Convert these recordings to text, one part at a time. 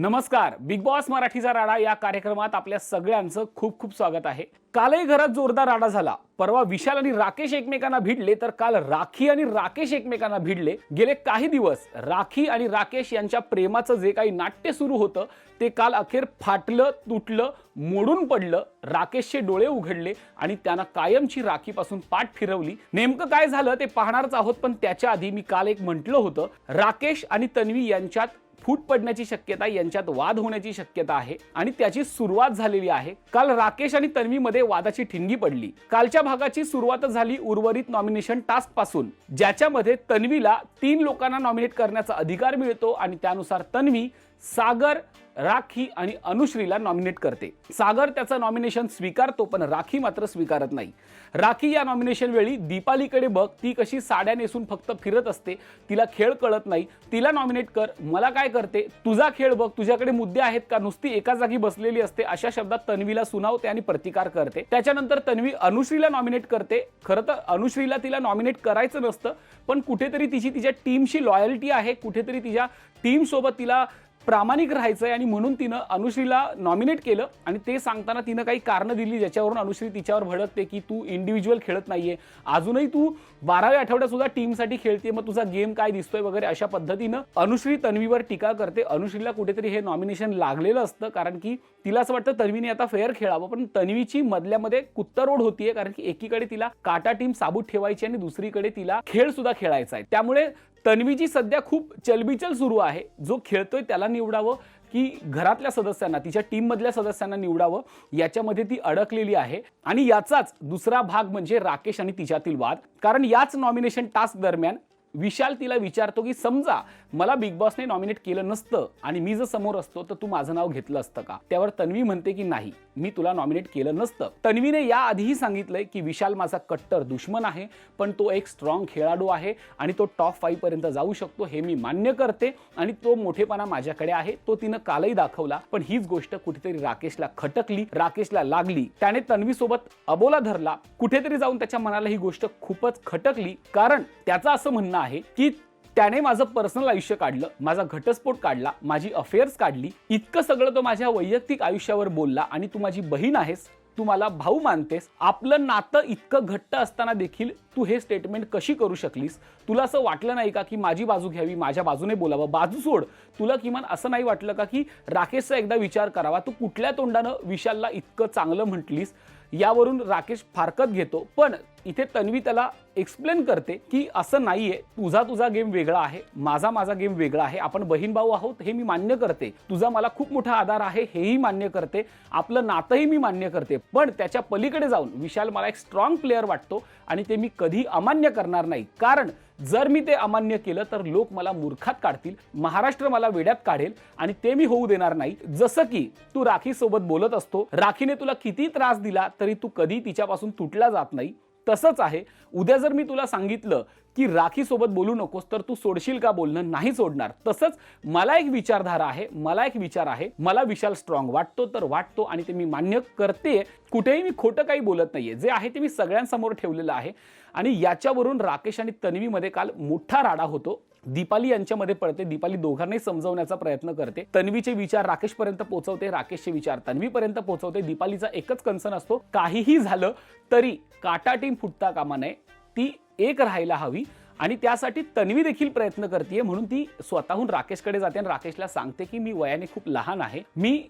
नमस्कार, big boss मराठीचा राडा या कार्यक्रमात आपल्या सगळ्यांचं खूप खूप स्वागत आहे। कालही घरात जोरदार राडा झाला। परवा विशाल आणि राकेश एकमेकांना भिडले तर काल राखी आणि राकेश एकमेकांना भिडले। गेले काही दिवस राखी आणि राकेश यांच्या प्रेमाचं जे काही नाट्य सुरू होतं ते काल अखेर फाटलं, तुटलं, मोडून पडलं। राकेशचे डोळे उघडले आणि त्यानं कायमची राखीपासून पाठ फिरवली। नेमकं काय झालं ते पाहणारच आहोत, पण त्याच्या आधी मी काल एक म्हटलं होतं, राकेश आणि तन्वी यांच्यात फूट पडण्याची शक्यता, यांच्यात वाद होण्याची शक्यता आहे आणि त्याची सुरुवात झालेली आहे। काल राकेश आणि तन्वी मध्ये वादाची ठिणगी पडली। कालच्या भागाची सुरुवात झाली उर्वरित नॉमिनेशन टास्क पासून, ज्याच्यामध्ये तन्वीला 3 लोकांना नॉमिनेट करण्याचा अधिकार मिळतो आणि त्यानुसार तन्वी सागर, राखी आणि अनुश्रीला नॉमिनेट करते। सागर त्याचं नॉमिनेशन स्वीकारतो, पण राखी मात्र स्वीकारत नाही। राखी या नॉमिनेशन वेळी दीपालीकडे बघ, ती कशी साड्या नेसून फक्त फिरत असते, तिला खेळ कळत नाही, तिला नॉमिनेट कर, मला काय करते, तुझा खेळ बघ, तुझ्याकडे मुद्दे आहेत का, नुसती एका जागी बसलेली असते, अशा शब्दात तन्वीला सुनावते आणि प्रतिकार करते। त्याच्यानंतर तन्वी अनुश्रीला नॉमिनेट करते। खरं तर अनुश्रीला तिला नॉमिनेट करायचं नसतं, पण कुठेतरी तिच्या टीमशी लॉयल्टी आहे, कुठेतरी तिच्या टीम सोबत तिला प्रामाणिक राहायचंय आणि म्हणून तिनं अनुश्रीला नॉमिनेट केलं। आणि ते सांगताना तिनं काही कारण दिली ज्याच्यावरून अनुश्री तिच्यावर भडकते की तू इंडिव्हिज्युअल खेळत नाहीये, अजूनही तू 12व्या आठवड्यात सुद्धा टीमसाठी खेळते, मग तुझा गेम काय दिसतोय वगैरे अशा पद्धतीनं अनुश्री तन्वीवर टीका करते। अनुश्रीला कुठेतरी हे नॉमिनेशन लागलेलं असतं, कारण की तिला असं वाटतं तन्वीने आता फेअर खेळावं, पण तन्वीची मधल्यामध्ये कुत्तरोड होतीये, कारण की एकीकडे तिला काटा टीम साबूत ठेवायची आणि दुसरीकडे तिला खेळ सुद्धा खेळायचा आहे। त्यामुळे तन्वीची सध्या खूप चलबिचल सुरू आहे। जो खेळतोय त्याला निवडावं की घरातल्या सदस्यांना, तिच्या टीम मधल्या सदस्यांना निवडावं, याच्यामध्ये ती अडकलेली आहे। आणि याचाच दुसरा भाग म्हणजे राकेश आणि तिच्यातील वाद। कारण याच नॉमिनेशन टास्क दरम्यान विशाल तिला विचारतो की समजा मला बिग बॉसने नॉमिनेट केलं नसतं आणि मी जर समोर असतो तर तू माझं नाव घेतलं असतं का। त्यावर तन्वी म्हणते की नाही, मी तुला नॉमिनेट केलं नसतं। तन्वीने या आधीही सांगितलंय की विशाल माझा कट्टर दुश्मन आहे, पण तो एक स्ट्रॉंग खेळाडू आहे आणि तो टॉप 5 पर्यंत जाऊ शकतो, हे मी मान्य करते आणि तो मोठेपणा माझ्याकडे आहे, तो तिनं कालही दाखवला। पण हीच गोष्ट कुठेतरी राकेशला खटकली, राकेशला लागली, त्याने तन्वी सोबत अबोला धरला। कुठेतरी जाऊन त्याच्या मनाला ही गोष्ट खूपच खटकली, कारण त्याचं असं म्हणणं आहे की त्याने माझं पर्सनल आयुष्य काढलं, माझा घटस्फोट काढला, माझी अफेअर्स काढली, इतकं सगळं तो माझ्या वैयक्तिक आयुष्यावर बोलला आणि तू माझी बहीण आहेस, तू मला भाऊ मानतेस, आपलं नातं इतकं घट्ट असताना देखील तू हे स्टेटमेंट कशी करू शकलीस। तुला असं वाटलं नाही का की माझी बाजू घ्यावी, माझ्या बाजूने बोलावं, बाजू सोड, तुला किमान असं नाही वाटलं का की राकेशचा एकदा विचार करावा, तू कुठल्या तोंडानं विशालला इतकं चांगलं म्हटलीस। यावरून राकेश फारकत घेतो, पण इथे तन्वी त्याला एक्सप्लेन करते की असं नाहीये, तुझा गेम वेगळा आहे, माझा गेम वेगळा आहे, आपण बहीण भाऊ आहोत हे मी मान्य करते, तुझा मला खूप मोठा आधार आहे हेही मान्य करते, आपलं नातंही मी मान्य करते, पण त्याच्या पलीकडे जाऊन विशाल मला एक स्ट्रॉंग प्लेअर वाटतो आणि ते मी कधी अमान्य करणार नाही, कारण जर मी ते अमान्य केलं तर लोक मला मूर्खात काढतील, महाराष्ट्र मला वेड्यात काढेल आणि ते मी होऊ देणार नाही। जसं की तू राखी सोबत बोलत असतो, राखीने तुला किती त्रास दिला तरी तू कधी तिच्यापासून तुटला जात नाही, तसंच आहे उद्या जर मी तुला सांगितलं की राखी सोबत बोलू नकोस तर तू सोडशील का बोलणं, नाही सोडणार। तसंच मला एक विचारधारा आहे, मला एक विचार आहे, मला विशाल स्ट्रॉंग वाटतो तर वाटतो आणि ते मी मान्य करते, कुठेही मी खोटं काही बोलत नाहीये, जे आहे ते मी सगळ्यांसमोर ठेवलेलं आहे। आणि याच्यावरून राकेश आणि तन्वीमध्ये काल मोठा राडा होतो। दीपाली यांच्यामध्ये पडते, दीपाली दोघांनाही समजवण्याचा प्रयत्न करते, तन्वीचे विचार राकेशपर्यंत पोहोचवते, राकेशचे विचार तन्वीपर्यंत पोहोचवते। दीपालीचा एकच कन्सर्न असतो, काहीही झालं तरी काटा टीम फुटता कामा नये, ती एक राहायला हवी आणि त्यासाठी तन्वी देखील प्रयत्न करते। म्हणून ती स्वतःहून राकेशकडे जाते आणि राकेशला सांगते की मी वयाने खूप लहान आहे, मी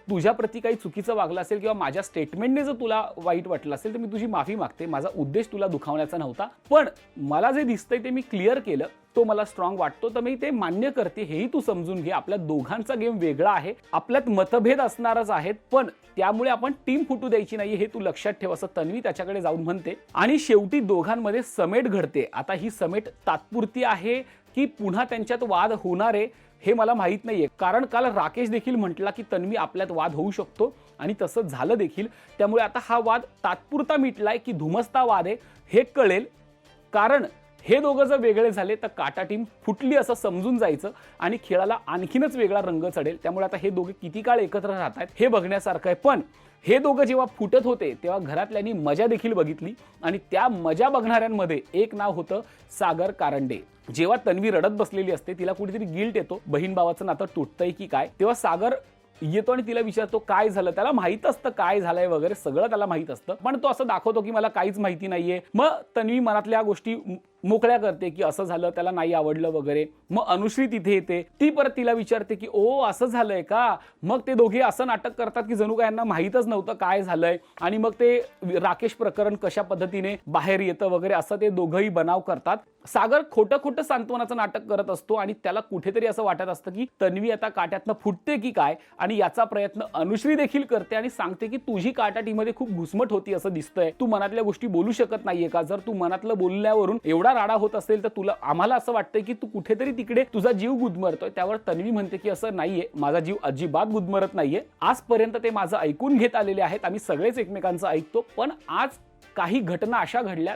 तुझ्या प्रती काही चुकीचं वागलं असेल किंवा माझ्या स्टेटमेंटने जर तुला वाईट वाटलं असेल तर मी तुझी माफी मागते, माझा उद्देश तुला दुखावण्याचा नव्हता, पण मला जे दिसतंय ते मी क्लिअर केलं, तो मला स्ट्रॉंग वाटतो तर मी ते मान्य करते, हेही तू समजून घे, आपल्या दोघांचा गेम वेगळा आहे, आपल्यात मतभेद असणारच आहेत, पण त्यामुळे आपण टीम फुटू द्यायची नाही हे तू लक्षात ठेव, असं तन्वी त्याच्याकडे जाऊन म्हणते। आणि शेवटी दोघांमध्ये समेट घडते। आता ही समेट तात्पुरती आहे की पुन्हा त्यांच्यात वाद होणार आहे हे मला माहित नाहीये, कारण काल राकेश देखील म्हटला की तन्वी आपल्यात वाद होऊ शकतो आणि तसं झालं देखील। त्यामुळे आता हा वाद तात्पुरता मिटलाय की धुमसता वाद आहे हे कळेल, कारण हे दोघं जर वेगळे झाले तर काटा टीम फुटली असं समजून जायचं आणि खेळाला आणखीनच वेगळा रंग चढेल. त्यामुळे आता हे दोघे किती काळ एकत्र राहतात हे बघण्यासारखं आहे. पण हे दोघं जेव्हा फुटत होते तेव्हा घरातल्यांनी मजा देखील बघितली आणि त्या मजा बघणाऱ्यांमध्ये एक नाव होतं सागर कारंडे. जेव्हा तन्वी रडत बसलेली असते, तिला कुठेतरी गिल्ट येतो, बहीण भावाचं नातं तुटतंय की काय, तेव्हा सागर येतो आणि तिला विचारतो काय झालं. त्याला माहित असतं काय झालंय वगैरे, सगळं त्याला माहित असतं, पण तो असं दाखवतो की मला काहीच माहिती नाहीये. मग तन्वी मनातल्या गोष्टी मोकळ्या करते की असं झालं, त्याला नाही आवडलं वगैरे. मग अनुश्री तिथे येते, ती परत तिला विचारते की ओ असं झालंय का. मग ते दोघे असं नाटक करतात की जणू काय यांना माहीतच नव्हतं काय झालंय, आणि मग ते राकेश प्रकरण कशा पद्धतीने बाहेर येतं वगैरे असं ते दोघंही बनाव करतात. सागर खोटं खोटं सांत्वनाचं नाटक करत असतो आणि त्याला कुठेतरी असं वाटत असतं की तन्वी आता काट्यातनं फुटते की काय, आणि याचा प्रयत्न अनुश्री देखील करते आणि सांगते की तुझी काटा टीमध्ये खूप घुसमट होती असं दिसतंय, तू मनातल्या गोष्टी बोलू शकत नाहीये का. जर तू मनातलं बोलल्यावरून एवढा राडा होत असेल तर तुला आम्हाला असं वाटतंय की तू कुठेतरी तिकडे तुझा जीव गुदमरतोय. त्यावर तन्वी म्हणते की असं नाहीये, माझा जीव अजिबात गुदमरत नाहीये. आजपर्यंत ते माझं ऐकून घेत आलेले आहेत, आम्ही सगळेच एकमेकांचं ऐकतो, पण आज काही घटना अशा घडल्या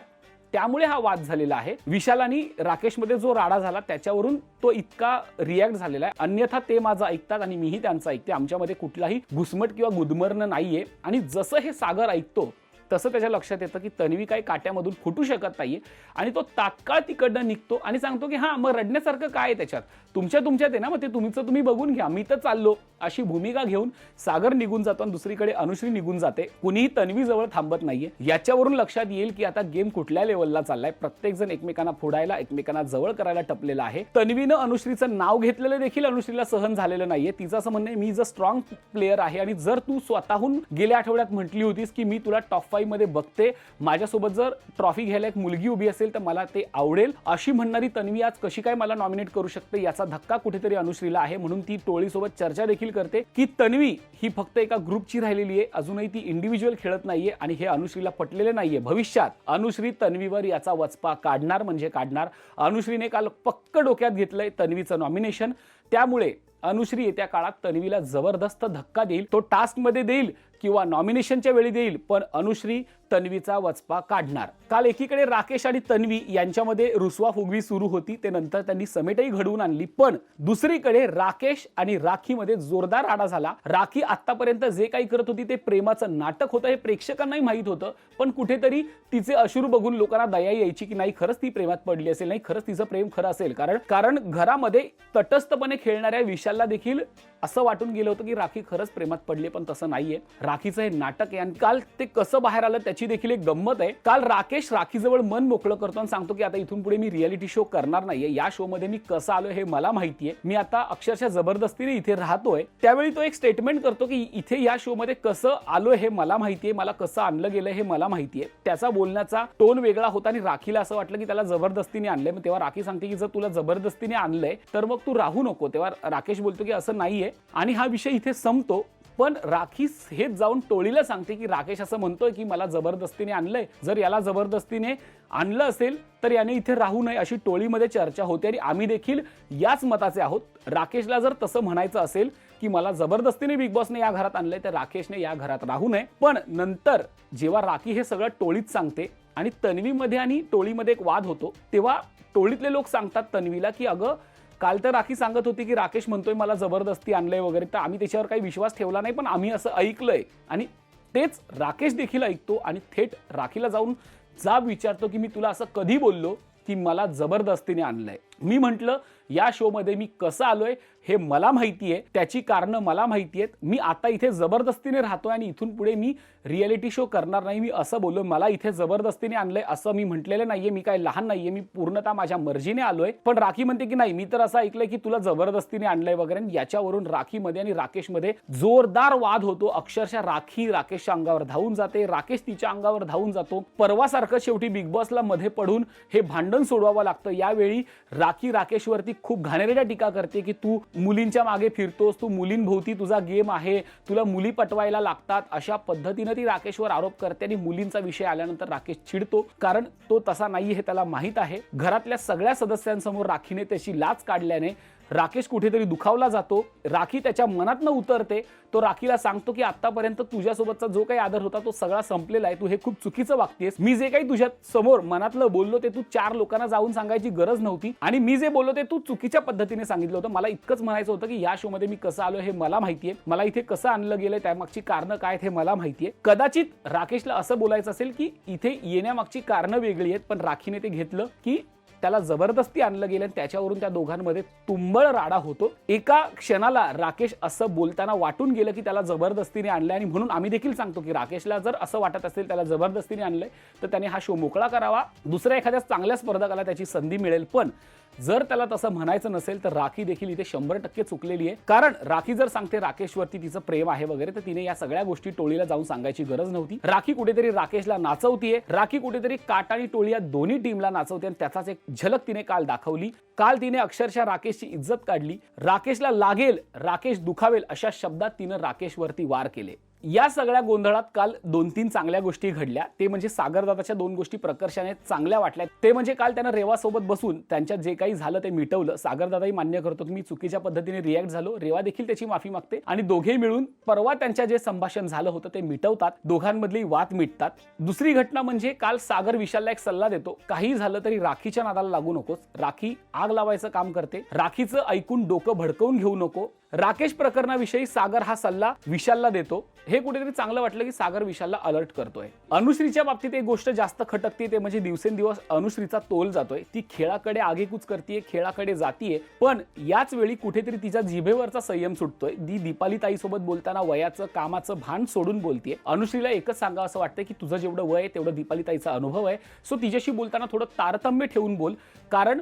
त्यामुळे हा वाद झालेला आहे. विशाल आणि राकेशमध्ये जो राडा झाला त्याच्यावरून तो इतका रिॲक्ट झालेला आहे. अन्यथा ते माझं ऐकतात आणि मीही त्यांचं ऐकते. आमच्यामध्ये कुठलाही घुसमट किंवा गुदमरणं नाहीये. आणि जसं हे सागर ऐकतो तसं त्याच्या लक्षात येतं की तन्वी काही काट्यामधून फुटू शकत नाहीये आणि तो तात्काळ तिकडनं निघतो आणि सांगतो की हा मग रडण्यासारखं काय आहे त्याच्यात, तुमच्यात आहे ना, मग ते तुम्ही बघून घ्या, मी तर चाललो, अशी भूमिका घेऊन सागर निघून जातो आणि दुसरीकडे अनुश्री निघून जाते. कुणीही तन्वी जवळ थांबत नाहीये. याच्यावरून लक्षात येईल की आता गेम कुठल्या लेवलला चाललाय. प्रत्येक जण एकमेकांना फोडायला, एकमेकांना जवळ करायला टपलेला आहे. तन्वीनं अनुश्रीचं नाव घेतलेलं देखील अनुश्रीला सहन झालेलं नाहीये. तिचं असं म्हणणं आहे मी जर स्ट्रॉंग प्लेअर आहे आणि जर तू स्वतःहून गेल्या आठवड्यात म्हटली होतीस की मी तुला टॉप 5 मध्ये बघते, माझ्यासोबत जर ट्रॉफी घ्यायला एक मुलगी उभी असेल तर मला ते आवडेल, अशी म्हणणारी तन्वी आज कशी काय मला नॉमिनेट करू शकते, याचा धक्का कुठेतरी अनुश्रीला आहे. म्हणून ती टोळीसोबत चर्चा देखील करते की तन्वी ही फक्त एका ग्रुपची राहिलेली आहे, अजूनही ती इंडिव्हिज्युअल खेळत नाहीये आणि हे अनुश्रीला पटलेले नाहीये. भविष्यात अनुश्री तन्वीवर याचा वचपा काढणार म्हणजे काढणार. अनुश्रीने काल पक्क डोक्यात घेतलंय तन्वीचं नॉमिनेशन, त्यामुळे अनुश्री येत्या काळात तन्वीला जबरदस्त धक्का देईल. तो टास्क मध्ये देईल किंवा नॉमिनेशनच्या वेळी देईल, पण अनुश्री तन्वीचा वचपा काढणार. काल एकीकडे राकेश आणि तन्वी यांच्यामध्ये रुसवा फुगवी सुरू होती, ते नंतर त्यांनी समेटही घडवून आणली. पण दुसरीकडे राकेश आणि राखीमध्ये जोरदार राडा झाला. राखी आतापर्यंत जे काही करत होती ते प्रेमाचं नाटक होतं हे प्रेक्षकांनाही माहित होतं, पण कुठेतरी तिचे अश्रू बघून लोकांना दया यायची की नाही खरंच ती प्रेमात पडली असेल, नाही खरंच तिचं प्रेम खरं असेल. कारण घरामध्ये तटस्थपणे खेळणाऱ्या विशालला देखील असं वाटून गेलं होतं की राखी खरंच प्रेमात पडली, पण तसं नाहीये. राखीचं हे नाटक आहे आणि काल ते कसं बाहेर आलं त्याची देखील एक गंमत आहे. काल राकेश राखीजवळ मन मोकळं करतो आणि सांगतो की आता इथून पुढे मी रियालिटी शो करणार नाहीये, या शो मध्ये मी कसं आलोय हे मला माहितीये, मी आता अक्षरशः जबरदस्तीने इथे राहतोय. त्यावेळी तो एक स्टेटमेंट करतो की इथे या शो मध्ये कसं आलोय हे मला माहितीये, मला कसं आणलं गेलंय हे मला माहितीये. त्याचा बोलण्याचा टोन वेगळा होता आणि राखीला असं वाटलं की त्याला जबरदस्तीने आणलंय. मग तेव्हा राखी सांगते की जर तुला जबरदस्तीने आणलंय तर मग तू राहू नको. तेव्हा राकेश बोलतो की असं नाहीये आणि हा विषय इथे संपतो. पण राखी हेच जाऊन टोळीला सांगते की राकेश असं म्हणतोय की मला जबरदस्तीने आणलंय, जर याला जबरदस्तीने आणलं असेल तर याने इथे राहू नये, अशी टोळीमध्ये चर्चा होते आणि आम्ही देखील याच मताचे आहोत. राकेशला जर तसं म्हणायचं असेल की मला जबरदस्तीने बिग बॉसने या घरात आणलंय तर राकेशने या घरात राहू नये. पण नंतर जेव्हा राखी हे सगळं टोळीत सांगते आणि तन्वीमध्ये आणि टोळीमध्ये एक वाद होतो, तेव्हा टोळीतले लोक सांगतात तन्वीला की अगं काल तर राखी सांगत होती की राकेश म्हणतोय मला जबरदस्ती आणलंय वगैरे, तर आम्ही त्याच्यावर काही विश्वास ठेवला नाही, पण आम्ही असं ऐकलंय. आणि तेच राकेश देखील ऐकतो आणि थेट राखीला जाऊन जाब विचारतो की मी तुला असं कधी बोललो की मला जबरदस्तीने आणलंय. मी म्हटलं या शो मध्ये मी कसं आलोय हे मला माहितीये, त्याची कारणं मला माहिती आहेत. मी आता इथे जबरदस्तीने राहतोय आणि इथून पुढे मी रियालिटी शो करणार नाही, मी असं बोललो. मला इथे जबरदस्तीने आणलंय असं मी म्हटलेलं नाहीये, मी काय लहान नाहीये, मी पूर्णतः माझ्या मर्जीने आलोय. पण राखी म्हणते की नाही, मी तर असं ऐकलंय की तुला जबरदस्तीने आणलंय वगैरे. याच्यावरून राखीमध्ये आणि राकेशमध्ये जोरदार वाद होतो. अक्षरशः राखी राकेशच्या अंगावर धावून जाते, राकेश तिच्या अंगावर धावून जातो. परवासारखं शेवटी बिग बॉसला मध्ये पडून हे भांडण सोडवावं लागतं. यावेळी राखी राकेशवरती खूप घाणेरड्या टीका करते की तू मुलींच्या मागे फिरतोस, तू मुलींभोवती तुझा गेम आहे, तुला मुली पटवायला लागतात, अशा पद्धतीने ती राकेशवर आरोप करते. आणि मुलींचा विषय आल्यानंतर राकेश चिडतो, कारण तो तसा नाही हे त्याला माहित आहे. घरातल्या सगळ्या सदस्यांसमोर राखीने त्याची लाच काढल्याने राकेश कुठेतरी दुखावला जातो, राखी त्याच्या मनातनं उतरते, तो राखीला सांगतो की आतापर्यंत तुझ्यासोबतचा जो काही आदर होता तो सगळा संपलेला आहे, तू हे खूप चुकीचं वागतेस, मी जे काही तुझ्या समोर मनातलं बोललो ते तू 4 लोकांना जाऊन सांगायची गरज नव्हती आणि मी जे बोललो ते तू चुकीच्या पद्धतीने सांगितलं होतं, मला इतकंच म्हणायचं होतं की या शो मध्ये मी कसं आलो हे मला माहितीये, मला इथे कसं आणलं गेलंय त्यामागची कारणं काय हे मला माहितीये. कदाचित राकेशला असं बोलायचं असेल की इथे येण्यामागची कारणं वेगळी आहेत, पण राखीने ते घेतलं की त्याला जबरदस्ती आणलं गेलं आणि त्याच्यावरून त्या दोघांमध्ये तुंबळ राडा होतो. एका क्षणाला राकेश असं बोलताना वाटून गेलं की त्याला जबरदस्तीने आणलंय आणि म्हणून आम्ही देखील सांगतो की राकेशला जर असं वाटत असेल त्याला जबरदस्तीने आणलंय तर त्याने हा शो मोकळा करावा, दुसऱ्या एखाद्या चांगल्या स्पर्धकाला त्याची संधी मिळेल. पण जर त्याला तसं म्हणायचं नसेल तर राखी देखील इथे 100% चुकलेली आहे. कारण राखी जर सांगते राकेशवरती तिचं प्रेम आहे वगैरे तर तिने या सगळ्या गोष्टी टोळीला जाऊन सांगायची गरज नव्हती. राखी कुठेतरी राकेशला नाचवतीये, राखी कुठेतरी काट आणि टोळी या दोन्ही टीमला नाचवते आणि त्याचाच एक झलक तिने काल दाखवली. काल तिने अक्षरशः राकेशची इज्जत काढली. राकेशला लागेल, राकेश दुखावेल अशा शब्दात तिने राकेशवरती वार केले. या सगळ्या गोंधळात काल 2-3 चांगल्या गोष्टी घडल्या. ते म्हणजे सागरदादाच्या 2 गोष्टी प्रकर्षाने चांगल्या वाटल्या. ते म्हणजे काल त्यानं रेवासोबत बसून त्यांच्यात जे काही झालं ते मिटवलं. सागरदादाही मान्य करतो की मी चुकीच्या पद्धतीने रिॲक्ट झालो, रेवा देखील त्याची माफी मागते आणि दोघेही मिळून परवा त्यांच्या जे संभाषण झालं होतं ते मिटवतात, दोघांमधली वाद मिटतात. दुसरी घटना म्हणजे काल सागर विशालला एक सल्ला देतो, काही झालं तरी राखीच्या नादाला लागू नकोस, राखी आग लावायचं काम करते, राखीचं ऐकून डोकं भडकवून घेऊ नको. राकेश प्रकरणाविषयी सागर हा सल्ला विशालला देतो. हे कुठेतरी चांगलं वाटलं की सागर विशालला अलर्ट करतोय. अनुश्रीच्या बाबतीत एक गोष्ट जास्त खटकते ते म्हणजे दिवसेंदिवस अनुश्रीचा तोल जातोय. ती खेळाकडे आगेकूच करतीये, खेळाकडे जातीये, पण याच वेळी कुठेतरी तिच्या जिभेवरचा संयम सुटतोय. ती दीपाली ताईसोबत बोलताना वयाचं कामाचं भान सोडून बोलतीये. अनुश्रीला एकच सांगा असं वाटतंय की तुझं जेवढं वय आहे तेवढं दीपाली ताईचा अनुभव आहे, सो तिच्याशी बोलताना थोडं तारतम्य ठेवून बोल, कारण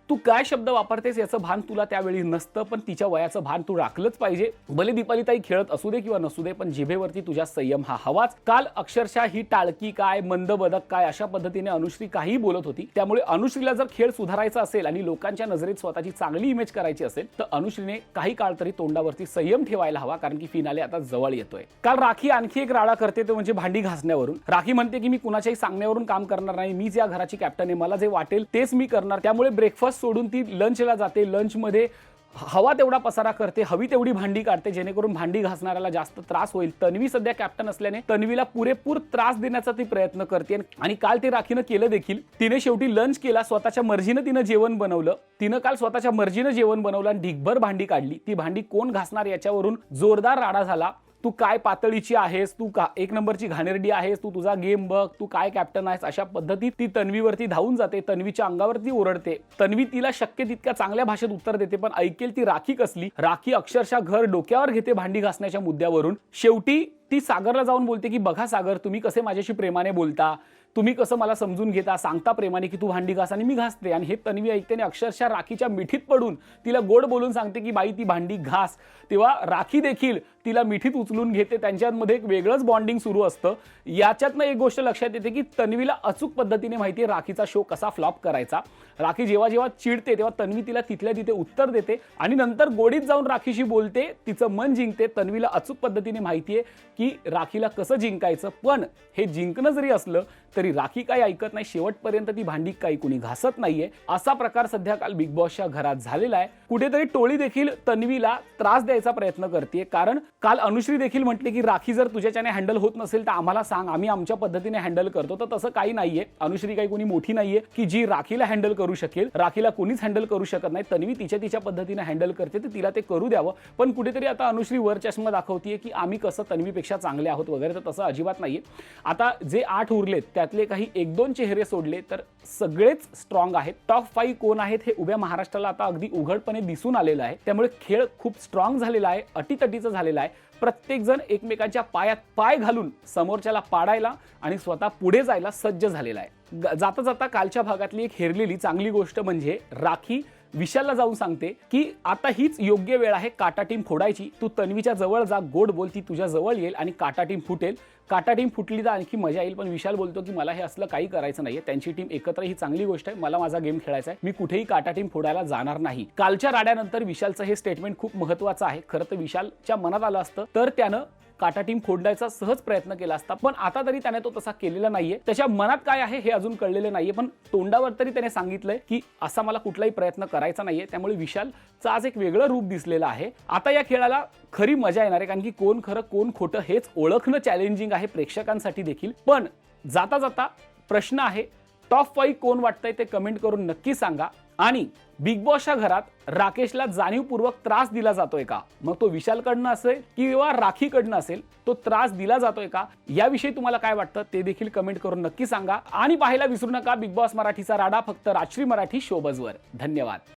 तू काय शब्द वापरतेस याचं भान तुला त्यावेळी नसतं, पण तिच्या वयाचं भान तू राखलंच पाहिजे. भले दीपालीताई खेळत असू दे किंवा नसू दे, पण जिभेवरती तुझ्या संयम हा हवाच. काल अक्षरशः ही टाळकी काय, मंद बदक काय अशा पद्धतीने अनुश्री काही बोलत होती. त्यामुळे अनुश्रीला जर खेळ सुधारायचा असेल आणि लोकांच्या नजरेत स्वतःची चांगली इमेज करायची असेल तर अनुश्रीने काही काळ तरी तोंडावरती संयम ठेवायला हवा, कारण की फिनाले आता जवळ येतोय. काल राखी आणखी एक राडा करते तो म्हणजे भांडी घासण्यावरून. राखी म्हणते की मी कुणाच्याही सांगण्यावरून काम करणार नाही, मीच या घराची कॅप्टन आहे, मला जे वाटेल तेच मी करणार. त्यामुळे ब्रेकफास्ट सोडून ती लंचला जाते, लंचमध्ये हवा तेवढा पसारा करते, हवी तेवढी भांडी काढते जेणेकरून भांडी घासणाऱ्याला जास्त त्रास होईल. तन्वी सध्या कॅप्टन असल्याने तन्वीला पुरेपूर त्रास देण्याचा ती प्रयत्न करते आणि काल ते राखीनं केलं देखील. तिने शेवटी लंच केला, स्वतःच्या मर्जीनं तिनं जेवण बनवलं. तिनं काल स्वतःच्या मर्जीनं जेवण बनवलं आणि ढिगभर भांडी काढली. ती भांडी कोण घासणार याच्यावरून जोरदार राडा झाला. तू काय पातळीची आहेस, तू का 1 नंबरची घाणेरडी आहेस, तू तुझा गेम बघ, तू काय कॅप्टन आहेस अशा पद्धतीत ती तन्वीवरती धावून जाते, तन्वीच्या अंगावरती ओरडते. तन्वी तिला शक्य तितक्या चांगल्या भाषेत उत्तर देते, पण ऐकेल ती राखी कसली. राखी अक्षरशः घर डोक्यावर घेते भांडी घासण्याच्या मुद्द्यावरून. शेवटी ती सागरला जाऊन बोलते की बघा सागर, तुम्ही कसे माझ्याशी प्रेमाने बोलता, तुम्ही कसं मला समजून घेता, सांगता प्रेमाने की तू भांडी घास आणि मी घासते. आणि हे तन्वी ऐकते आणि अक्षरशः राखीच्या मिठीत पडून तिला गोड बोलून सांगते की बाई ती भांडी घास. तेव्हा राखी देखील तिला मिठीत उचलून घेते. त्यांच्यामध्ये एक वेगळंच बॉन्डिंग सुरू असतं. याच्यातनं एक गोष्ट लक्षात येते की तन्वीला अचूक पद्धतीने माहिती आहे राखीचा शो कसा फ्लॉप करायचा. राखी जेव्हा जेव्हा चिडते तेव्हा तन्वी तिला तिथल्या तिथे उत्तर देते आणि नंतर गोडीत जाऊन राखीशी बोलते, तिचं मन जिंकते. तन्वीला अचूक पद्धतीने माहिती आहे की राखीला कसं जिंकायचं, पण हे जिंकणं जरी असलं तरी राखी काही ऐकत नाही. शेवटपर्यंत ती भांडी काही कुणी घासत नाहीये. असा प्रकार सध्या काल बिग बॉसच्या घरात झालेला आहे. कुठेतरी टोळी देखील तन्वीला त्रास द्यायचा प्रयत्न करते, कारण काल अनुश्री देखील म्हटले की राखी जर तुझ्याच्याने हँडल होत नसेल तर आम्हाला सांग, आम्ही आमच्या पद्धतीने हँडल करतो. तर तसं काही नाहीये. अनुश्री काही कोणी मोठी नाहीये की जी राखीला हँडल करू शकेल. राखीला कोणीच हँडल करू शकत नाही. तन्वी तिच्या पद्धतीने हँडल करते तर तिला ते करू द्यावं. पण कुठेतरी आता अनुश्री वर चष्मा दाखवतीये की आम्ही कसं तन्वीपेक्षा चांगले आहोत वगैरे, तर तसं अजिबात नाहीये. आता जे 8 उरलेत त्यातले काही 1-2 चेहरे सोडले तर सगळेच स्ट्रॉंग आहेत. टॉप 5 कोण आहेत हे उभ्या महाराष्ट्राला आता अगदी उघडपणे दिसून आलेलं आहे. त्यामुळे खेळ खूप स्ट्रॉंग झालेला आहे, अटीतटीचा झालेला आहे. प्रत्येक जण एकमेकांच्या पायात पाय घालून समोरच्याला पाडायला आणि स्वतः पुढे जायला सज्ज झालेला आहे. जाता जाता कालच्या भागातली एक हेरलेली चांगली गोष्ट म्हणजे राखी विशालला जाऊन सांगते की आता हीच योग्य वेळ आहे काटा टीम फोडायची. तू तन्वीच्या जवळ जा, गोड बोल, ती तुझ्या जवळ येईल आणि काटा टीम फुटेल. काटा टीम फुटली तर आणखी मजा येईल. पण विशाल बोलतो की मला हे असलं काही करायचं नाहीये, त्यांची टीम एकत्र ही चांगली गोष्ट आहे, मला माझा गेम खेळायचा आहे, मी कुठेही काटा टीम फोडायला जाणार नाही. कालच्या राड्यानंतर विशालचं हे स्टेटमेंट खूप महत्त्वाचं आहे. खरं तर विशालच्या मनात आलं असतं तर त्यानं काटा टीम फोडण्याचा सहज प्रयत्न केला असता, पण आता तरी त्याने तो तसा केलेला नाहीये. त्याच्या मनात काय आहे हे अजून कळलेलं नाहीये, पण तोंडावर तरी त्याने सांगितलंय की असा मला कुठलाही प्रयत्न करायचा नाहीये. त्यामुळे विशालचं आज एक वेगळं रूप दिसलेलं आहे. आता या खेळाला खरी मजा येणार आहे, कारण की कोण खरं कोण खोटं हेच ओळखणं चॅलेंजिंग आहे प्रेक्षकांसाठी देखील. पण जाता जाता प्रश्न आहे, टॉप 5 कोण वाटतंय ते कमेंट करून नक्की सांगा. आणि बिग बॉसच्या घरात राकेशला जाणीवपूर्वक त्रास दिला जातोय का? मग तो विशालकडनं असेल किंवा राखीकडनं असेल, तो त्रास दिला जातोय का याविषयी तुम्हाला काय वाटतं ते देखील कमेंट करून नक्की सांगा. आणि पाहायला विसरू नका बिग बॉस मराठीचा राडा फक्त राजश्री मराठी शोबजवर. धन्यवाद.